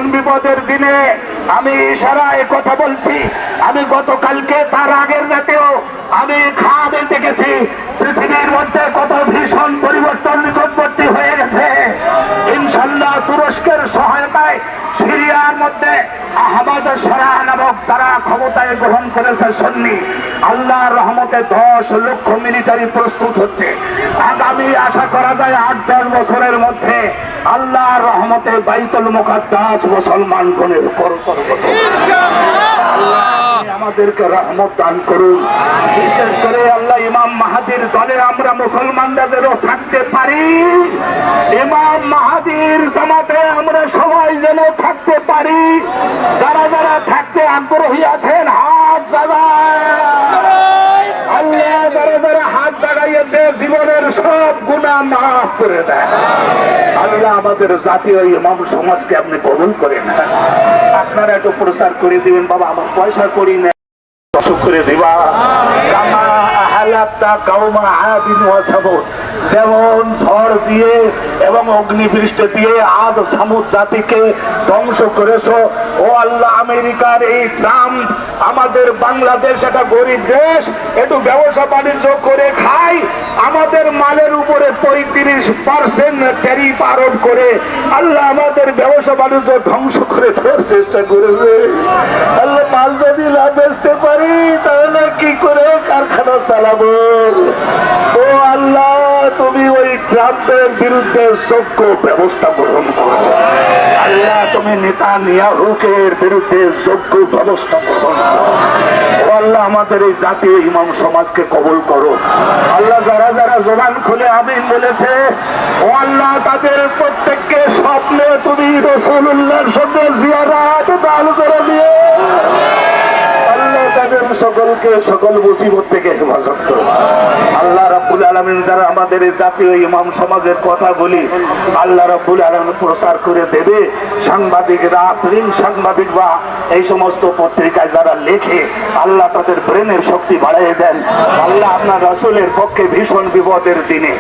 ভীষণ বিপদের দিনে আমি ইশারায় কথা বলছি। আমি গতকালকে তার আগের রাতেও আমি খাবে দেখেছি পৃথিবীর মধ্যে কত ভীষণ পরিবর্তন নিকটবর্তী হয়ে গেছে। ইনশাল্লাহ তুরস্কের সহায়তায় সিরিয়ার মধ্যে আহমদ শরা নামক যারা ক্ষমতায় গ্রহণ করেছে সুন্নি, আল্লাহর রহমতে 10 লক্ষ মিলিটারি প্রস্তুত হচ্ছে। আগামী আশা করা যায় 8-10 বছরের মধ্যে আল্লাহর রহমতে বাইতুল মুকাদ্দাস মুসলমানগণের উপর আমাদেরকে রহমত দান করুন। বিশেষ করে আল্লাহ ইমাম মাহাদির দলে আমরা মুসলমানরা যেন থাকতে পারি, ইমাম মাহাদির জামাতে আমরা সবাই যেন থাকতে পারি। যারা যারা থাকতে আগ্রহী আছেন হাত জাগায়। আল্লাহ যারা যারা হাত জাগাইয়েছে জীবনের সব গুনাহ মাফ করে দেয়। আল্লাহ আমাদের জাতীয় ইমাম সমাজকে আপনি কবুল করেন। আপনারা একটু প্রচার করে দিবেন বাবা, আমার পয়সা করি না করে দিবা। যেমন ঝড় দিয়ে এবং অগ্নিবৃষ্টি দিয়ে আদ সামুদ জাতিকে ধ্বংস করেছো, ও আল্লাহ আমেরিকার এই ট্রাম্প আমাদের বাংলাদেশ একটা গরিব দেশ, একটু ব্যবসা বাণিজ্য করে খাই, আমাদের মালের উপরে 35% ট্যারিফ আরোপ করে আল্লাহ আমাদের ব্যবসা বাণিজ্য ধ্বংস করে দেওয়ার চেষ্টা করেছে। আল্লাহ মাল যদি না বেচতে পারি তাহলে কি করে কারখানা চালাবো? ও আল্লাহ তুমি ওই ট্রাম্পের বিরুদ্ধে যোগ্য ব্যবস্থা গ্রহণ করো। আল্লাহ তুমি নেতানিয়াহুর বিরুদ্ধে যোগ্য ব্যবস্থা গ্রহণ করো। ও আল্লাহ আমাদের এই জাতীয় ইমাম সমাজকে কবুল করো। আল্লাহ যারা যারা জবান খুলে আমিন বলেছে, ও আল্লাহ তাদের প্রত্যেককে স্বপ্নে তুমি রাসূলুল্লাহর সঙ্গে জিয়ারত দান করে দিও। তাদের সকলকে সকল মুসিবত থেকে হেফাজত করো। আল্লাহ রাব্বুল আলামিন যারা আমাদের এই জাতীয় ইমাম সমাজের কথা বলি আল্লাহ রাব্বুল আলামিন প্রচার করে দেবে, সাংবাদিকরা প্রিন্ট সাংবাদিক বা এই সমস্ত পত্রিকায় যারা লেখে আল্লাহ তাদের ব্রেনের শক্তি বাড়িয়ে দেন। আল্লাহ আপনার রাসূলের পক্ষে ভীষণ বিপদের দিনে